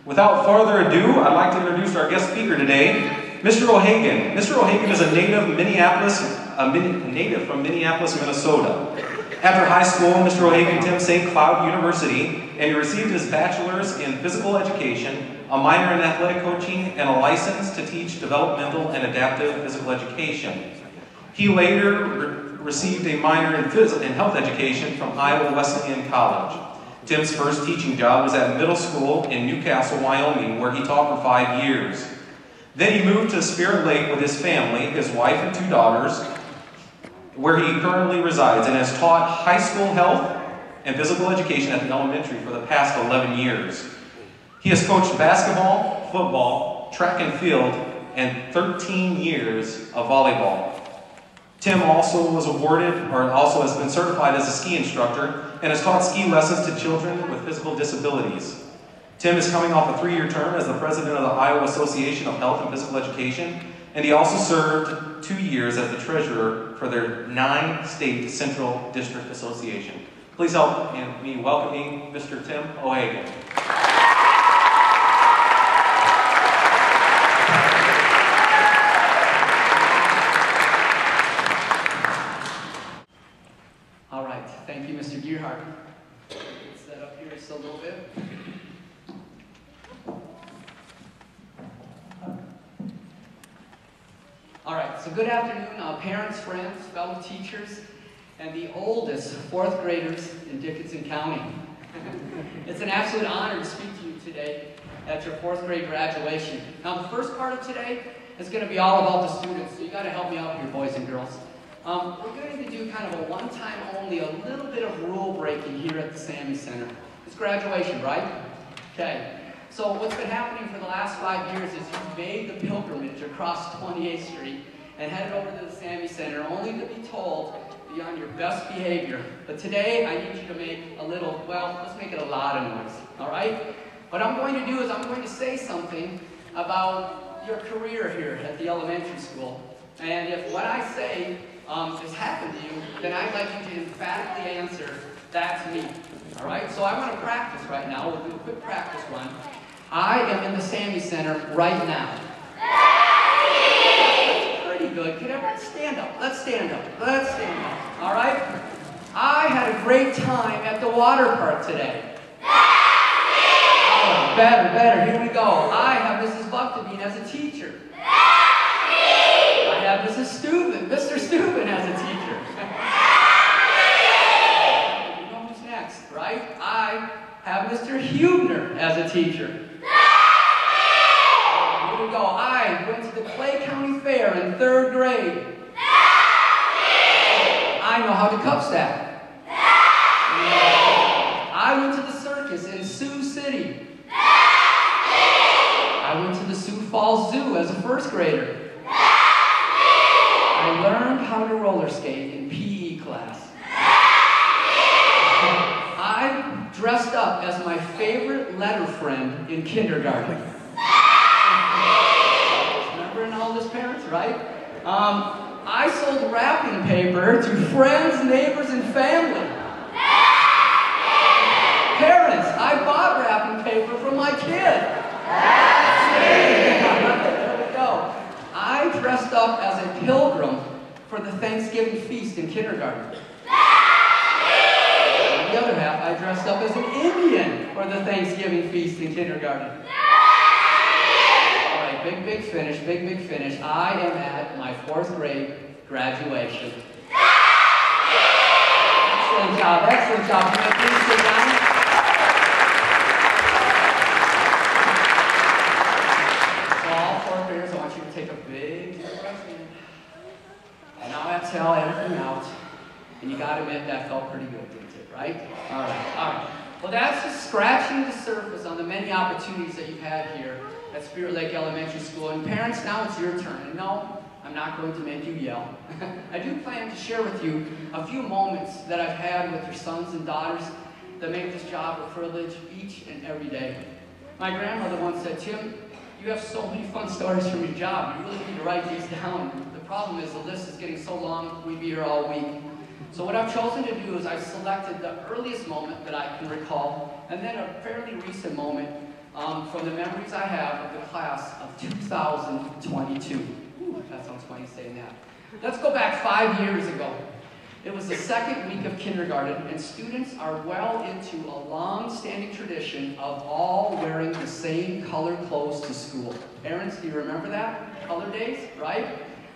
Without further ado, I'd like to introduce our guest speaker today, Mr. O'Hagan. Mr. O'Hagan is a native from Minneapolis, Minnesota. After high school, Mr. O'Hagan attended St. Cloud University, and he received his bachelor's in physical education, a minor in athletic coaching, and a license to teach developmental and adaptive physical education. He later received a minor in health education from Iowa Wesleyan College. Tim's first teaching job was at middle school in Newcastle, Wyoming, where he taught for 5 years. Then he moved to Spirit Lake with his family, his wife and 2 daughters, where he currently resides, and has taught high school health and physical education at the elementary for the past 11 years. He has coached basketball, football, track and field, and 13 years of volleyball. Tim also has been certified as a ski instructor and has taught ski lessons to children with physical disabilities. Tim is coming off a 3-year term as the president of the Iowa Association of Health and Physical Education, and he also served 2 years as the treasurer for their 9-state Central District Association. Please help me welcoming Mr. Tim O'Hagan. All right, thank you, Mr. Gearhart. Set up here just a little bit. All right, so good afternoon, parents, friends, fellow teachers, and the oldest 4th graders in Dickinson County. It's an absolute honor to speak to you today at your 4th grade graduation. Now, the first part of today is going to be all about the students, so you got to help me out here, boys and girls. We're going to do kind of a one-time only, a little bit of rule breaking here at the Sammy Center. It's graduation, right? Okay. So what's been happening for the last 5 years is you've made the pilgrimage across 28th Street and headed over to the Sammy Center, only to be told to be on your best behavior. But today, I need you to make a little, well, let's make it a lot of noise, all right? What I'm going to do is I'm going to say something about your career here at the elementary school. And if what I say has happened to you, then I'd like you to emphatically answer, that's me. All right? So I want to practice right now. We'll do a quick practice run. I am in the Sammy Center right now. That's pretty good. Can everyone stand up? Let's stand up. Let's stand up. All right? I had a great time at the water park today. Oh, better. Here we go. I have Mrs. Bucktabine as a teacher. I have Mr. Steuben as a teacher. You know who's next, right? I have Mr. Hubner as a teacher. Here we go. I went to the Clay County Fair in 3rd grade. I know how to cup stack. I went to the circus in Sioux City. I went to the Sioux Falls Zoo as a 1st grader. I learned how to roller skate in PE class. I dressed up as my favorite letter friend in kindergarten. Remembering all this, parents, right? I sold wrapping paper to friends, neighbors, and family. Parents, I bought wrapping paper from my kid. There we go. I dressed up as a pilgrim for the Thanksgiving feast in kindergarten. On the other half, I dressed up as an Indian for the Thanksgiving feast in kindergarten. All right, big finish. I am at my 4th grade graduation. Excellent job. Can I please sit down? I want you to take a big deep breath in. And now exhale everything out. And you got to admit that felt pretty good, didn't it, right? All right. Well, that's just scratching the surface on the many opportunities that you've had here at Spirit Lake Elementary School. And parents, now it's your turn. And no, I'm not going to make you yell. I do plan to share with you a few moments that I've had with your sons and daughters that make this job a privilege each and every day. My grandmother once said, Tim, you have so many fun stories from your job. You really need to write these down. The problem is the list is getting so long, we'd be here all week. So what I've chosen to do is I've selected the earliest moment that I can recall, and then a fairly recent moment from the memories I have of the class of 2022. Ooh, that sounds funny saying that. Let's go back 5 years ago. It was the second week of kindergarten, and students are well into a long-standing tradition of all wearing the same colored clothes to school. Parents, do you remember that? Color days, right?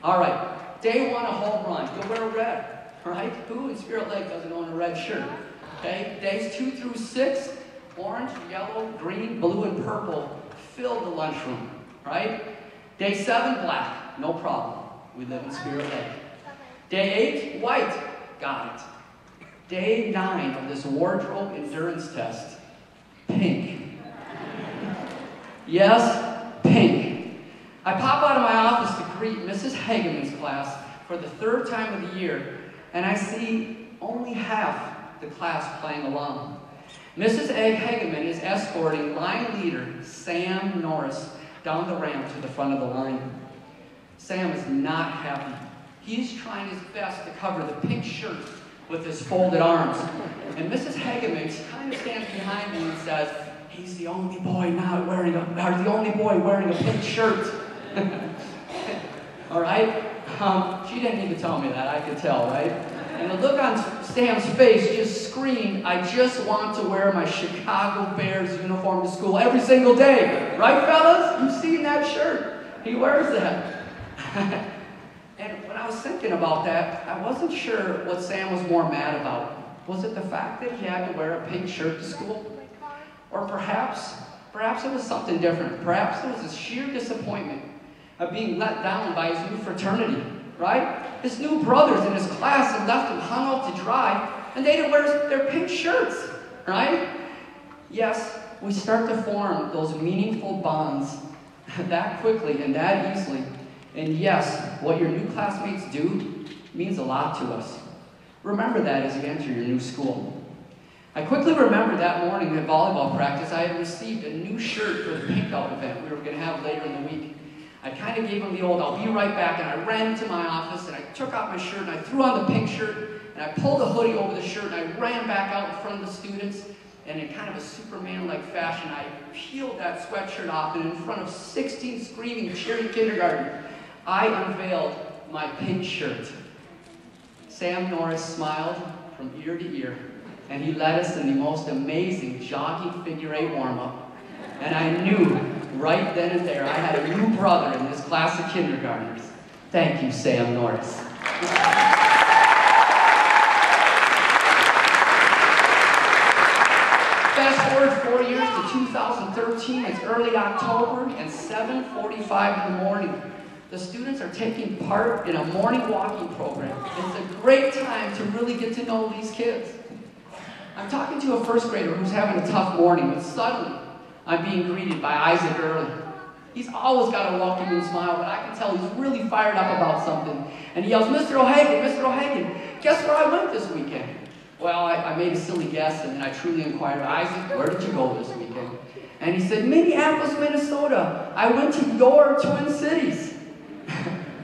All right, day one, a home run. You'll wear red, right? Who in Spirit Lake doesn't own a red shirt? Okay, days 2 through 6, orange, yellow, green, blue, and purple filled the lunchroom, right? Day 7, black, no problem. We live in Spirit Lake. Day 8, white. Got it. Day 9 of this wardrobe endurance test, pink. Yes, pink. I pop out of my office to greet Mrs. Hageman's class for the 3rd time of the year, and I see only half the class playing along. Mrs. Hageman is escorting line leader Sam Norris down the ramp to the front of the line. Sam is not happy. He's trying his best to cover the pink shirt with his folded arms. And Mrs. Hageman kind of stands behind me and says, he's the only boy wearing a pink shirt. All right? She didn't need to tell me that, I could tell, right? And the look on Sam's face just screamed, I just want to wear my Chicago Bears uniform to school every single day. Right, fellas? You've seen that shirt. He wears that. And when I was thinking about that, I wasn't sure what Sam was more mad about. Was it the fact that he had to wear a pink shirt to school? Or perhaps it was something different. Perhaps it was a sheer disappointment of being let down by his new fraternity, right? His new brothers in his class had left him hung out to dry, and they didn't wear their pink shirts, right? Yes, we start to form those meaningful bonds that quickly and that easily. And yes, what your new classmates do means a lot to us. Remember that as you enter your new school. I quickly remembered that morning at volleyball practice, I had received a new shirt for the pink out event we were going to have later in the week. I kind of gave him the old, I'll be right back, and I ran into my office, and I took off my shirt, and I threw on the pink shirt, and I pulled the hoodie over the shirt, and I ran back out in front of the students, and in kind of a Superman-like fashion, I peeled that sweatshirt off, and in front of 16 screaming, cheering kindergarten, I unveiled my pink shirt. Sam Norris smiled from ear to ear, and he led us in the most amazing jogging figure 8 warm-up. And I knew right then and there I had a new brother in this class of kindergartners. Thank you, Sam Norris. Fast forward 4 years to 2013. It's early October and 7:45 in the morning. The students are taking part in a morning walking program. It's a great time to really get to know these kids. I'm talking to a first grader who's having a tough morning, but suddenly I'm being greeted by Isaac Early. He's always got a welcoming smile, but I can tell he's really fired up about something. And he yells, Mr. O'Hagan, guess where I went this weekend? Well, I made a silly guess, and then I truly inquired, Isaac, where did you go this weekend? And he said, Minneapolis, Minnesota. I went to your Twin Cities.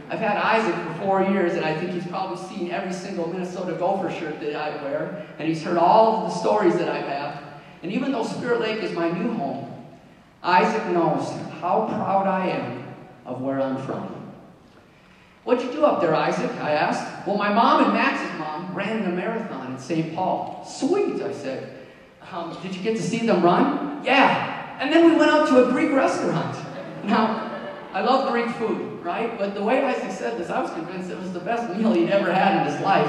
I've had Isaac for 4 years, and I think he's probably seen every single Minnesota Gopher shirt that I wear, and he's heard all of the stories that I have. And even though Spirit Lake is my new home, Isaac knows how proud I am of where I'm from. What'd you do up there, Isaac? I asked. Well, my mom and Max's mom ran in a marathon in St. Paul. Sweet, I said. Did you get to see them run? Yeah. And then we went out to a Greek restaurant. Now, I love Greek food, right? But the way Isaac said this, I was convinced it was the best meal he'd ever had in his life.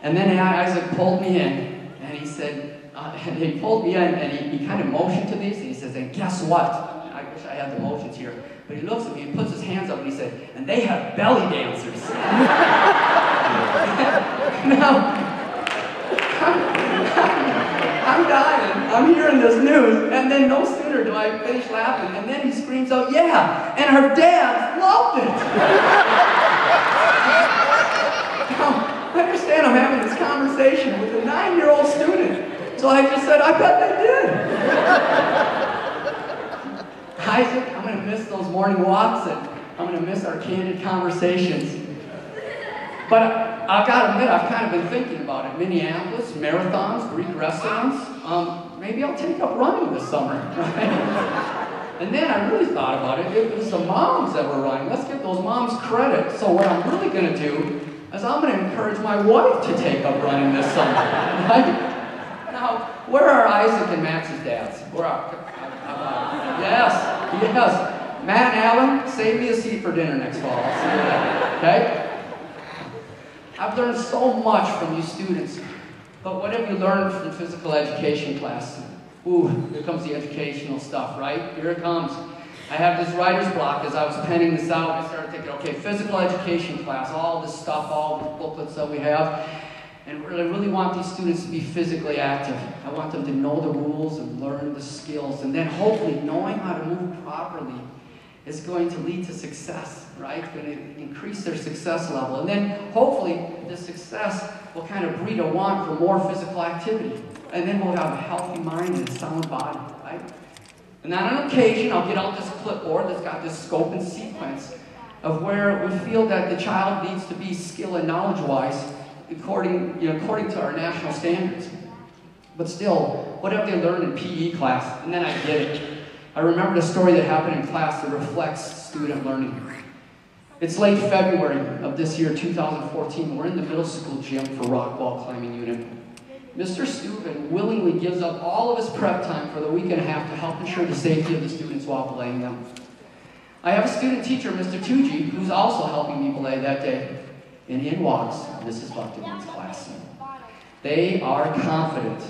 And then Isaac pulled me in, and he said, he pulled me in, and he kind of motioned to these, and he says, and guess what? I wish I had the motions here. But he looks at me and puts his hands up, and he said, and they have belly dancers. Now, I'm dying. I'm hearing this news, and then no sooner do I finish laughing, and then he screams out, yeah, and her dad loved it. Now, I understand I'm having this conversation with a 9-year-old student. So I just said, I bet they did. Isaac, I'm going to miss those morning walks, and I'm going to miss our candid conversations. But I've got to admit, I've kind of been thinking about it. Minneapolis, marathons, Greek restaurants. Maybe I'll take up running this summer. Right? And then I really thought about it. It was the moms that were running. Let's give those moms credit. So what I'm really going to do is I'm going to encourage my wife to take up running this summer. Right? Now, where are Isaac and Max's dads? Where are? Yes, yes. Matt and Alan, save me a seat for dinner next fall. I'll see you then. Okay? I've learned so much from you students, but what have you learned from physical education class? Ooh, here comes the educational stuff, right? Here it comes. I have this writer's block. As I was penning this out, I started thinking, okay, physical education class, all this stuff, all the booklets that we have, and I really want these students to be physically active. I want them to know the rules and learn the skills, and then hopefully knowing how to move properly is going to lead to success, right? It's going to increase their success level. And then hopefully the success will kind of breed a want for more physical activity. And then we'll have a healthy mind and a sound body, right? And then on occasion, I'll get out this clipboard that's got this scope and sequence of where we feel that the child needs to be skill and knowledge-wise according to our national standards. But still, what have they learned in PE class? And then I get it. I remembered a story that happened in class that reflects student learning. It's late February of this year, 2014. We're in the middle school gym for rock wall climbing unit. Mr. Steuben willingly gives up all of his prep time for the week and a half to help ensure the safety of the students while belaying them. I have a student teacher, Mr. Tucci, who's also helping me belay that day. And in walks Mrs. Buckton's class. They are confident.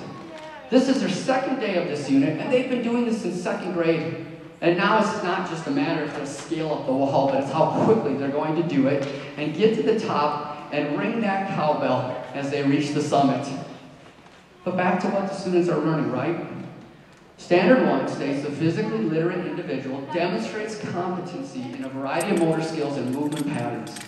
This is their second day of this unit, and they've been doing this since second grade. And now it's not just a matter of just scale up the wall, but it's how quickly they're going to do it and get to the top and ring that cowbell as they reach the summit. But back to what the students are learning, right? Standard 1 states the physically literate individual demonstrates competency in a variety of motor skills and movement patterns.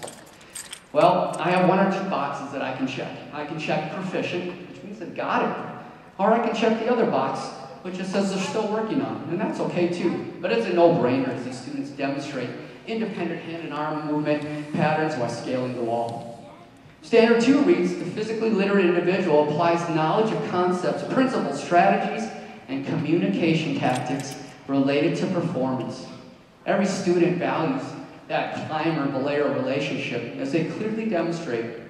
Well, I have one or two boxes that I can check. I can check proficient, which means they've got it. Or I can check the other box, which just says they're still working on it, and that's okay too. But it's a no-brainer as these students demonstrate independent hand and arm movement patterns while scaling the wall. Standard 2 reads, the physically literate individual applies knowledge of concepts, principles, strategies, and communication tactics related to performance. Every student values that climber-belayer relationship as they clearly demonstrate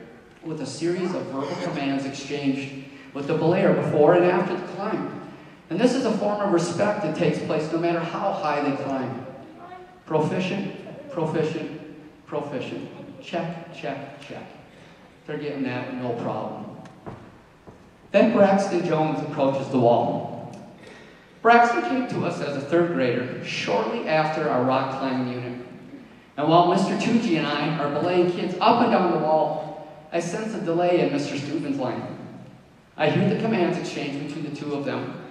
with a series of verbal commands exchanged with the belayer before and after the climb. And this is a form of respect that takes place no matter how high they climb. Proficient, proficient, proficient. Check, check, check. They're getting that, no problem. Then Braxton Jones approaches the wall. Braxton came to us as a third grader shortly after our rock climbing unit. And while Mr. Tucci and I are belaying kids up and down the wall, I sense a delay in Mr. Steuben's line. I hear the commands exchanged between the two of them.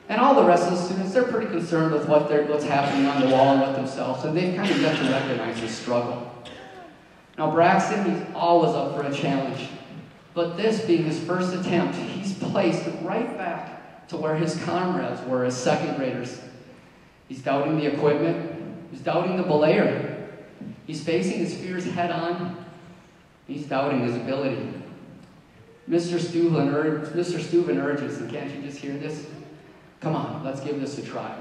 And all the rest of the students, they're pretty concerned with what's happening on the wall and with themselves, and they've kind of yet to recognize this struggle. Now Braxton, he's always up for a challenge. But this being his first attempt, he's placed right back to where his comrades were as second graders. He's doubting the equipment. He's doubting the belayer. He's facing his fears head on. He's doubting his ability. Mr. Steuben urges, and can't you just hear this? Come on, let's give this a try.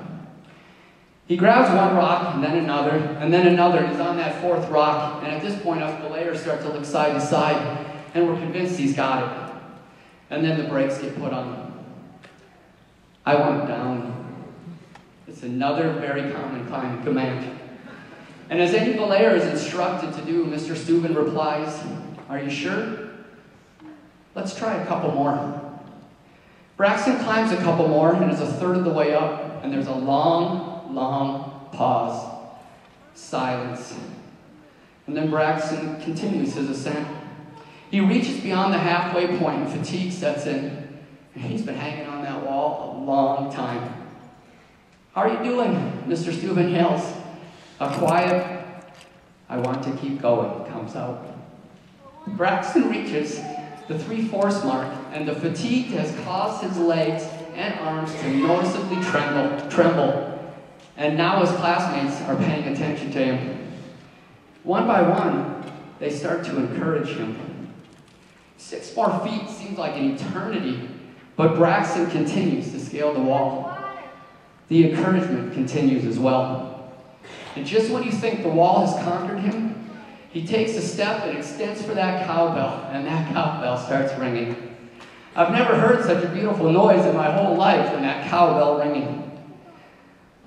He grabs one rock, and then another, and he's on that fourth rock, and at this point, us belayers start to look side to side, and we're convinced he's got it. And then the brakes get put on. I went down. It's another very common command. And as any belayer is instructed to do, Mr. Steuben replies, "Are you sure? Let's try a couple more." Braxton climbs a couple more and is a third of the way up, and there's a long, long pause. Silence. And then Braxton continues his ascent. He reaches beyond the halfway point and fatigue sets in, and he's been hanging on that wall a long time. "How are you doing?" Mr. Steuben yells. A quiet, "I want to keep going," comes out. Braxton reaches the 3/4 mark, and the fatigue has caused his legs and arms to noticeably tremble. And now his classmates are paying attention to him. One by one, they start to encourage him. 6 more feet seems like an eternity, but Braxton continues to scale the wall. the encouragement continues as well. And just when you think the wall has conquered him, he takes a step and extends for that cowbell, and that cowbell starts ringing. I've never heard such a beautiful noise in my whole life than that cowbell ringing.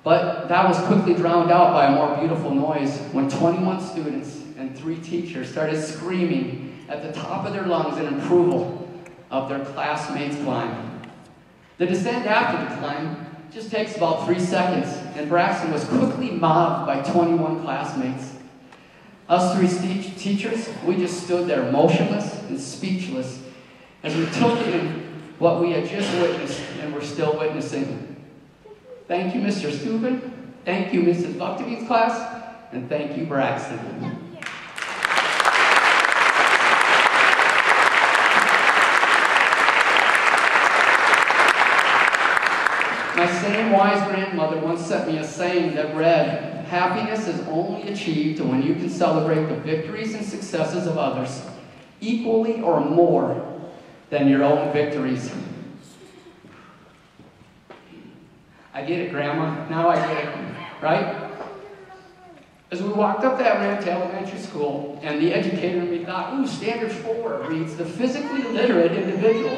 But that was quickly drowned out by a more beautiful noise when 21 students and 3 teachers started screaming at the top of their lungs in approval of their classmates' climb. The descent after the climb just takes about 3 seconds, and Braxton was quickly mobbed by 21 classmates. Us 3 teachers, we just stood there motionless and speechless as we took in what we had just witnessed and were still witnessing. Thank you, Mr. Steuben. Thank you, Mrs. Bucktoby's class. And thank you, Braxton. My same wise grandmother once sent me a saying that read, "Happiness is only achieved when you can celebrate the victories and successes of others equally or more than your own victories." I get it, Grandma. Now I get it, right? As we walked up that ramp to elementary school, and the educator in me thought, ooh, Standard 4 reads, "The physically literate individual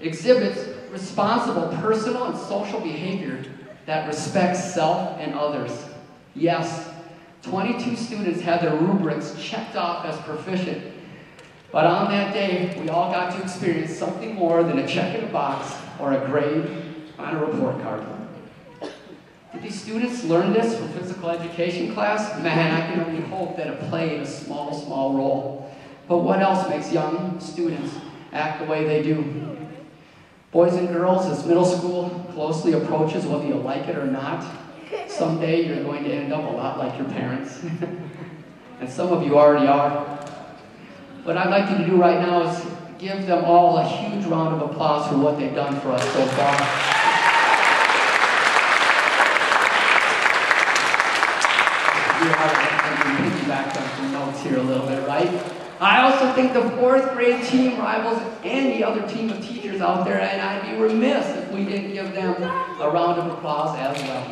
exhibits responsible personal and social behavior that respects self and others." Yes, 22 students had their rubrics checked off as proficient. But on that day, we all got to experience something more than a check in a box or a grade on a report card. Did these students learn this from physical education class? Man, I can only hope that it played a small role. But what else makes young students act the way they do? Boys and girls, as middle school closely approaches, whether you like it or not, someday you're going to end up a lot like your parents. And some of you already are. What I'd like you to do right now is give them all a huge round of applause for what they've done for us so far. Piggyback on some notes here a little bit, right? I also think the 4th grade team rivals any other team of teachers out there, and I'd be remiss if we didn't give them a round of applause as well.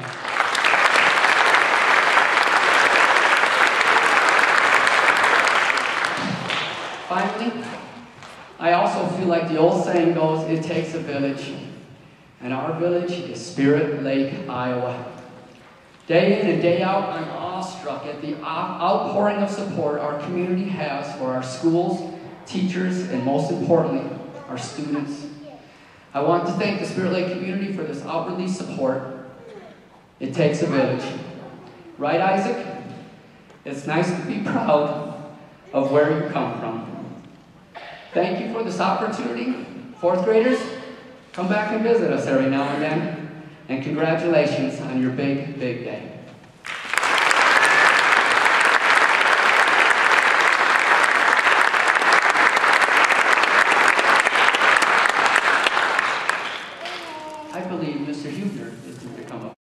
Finally, I also feel like the old saying goes, it takes a village. And our village is Spirit Lake, Iowa. Day in and day out, I'm awestruck at the outpouring of support our community has for our schools, teachers, and most importantly, our students. I want to thank the Spirit Lake community for this outwardly support. It takes a village. Right, Isaac? It's nice to be proud of where you come from. Thank you for this opportunity. 4th graders, come back and visit us every now and then. And congratulations on your big, big day.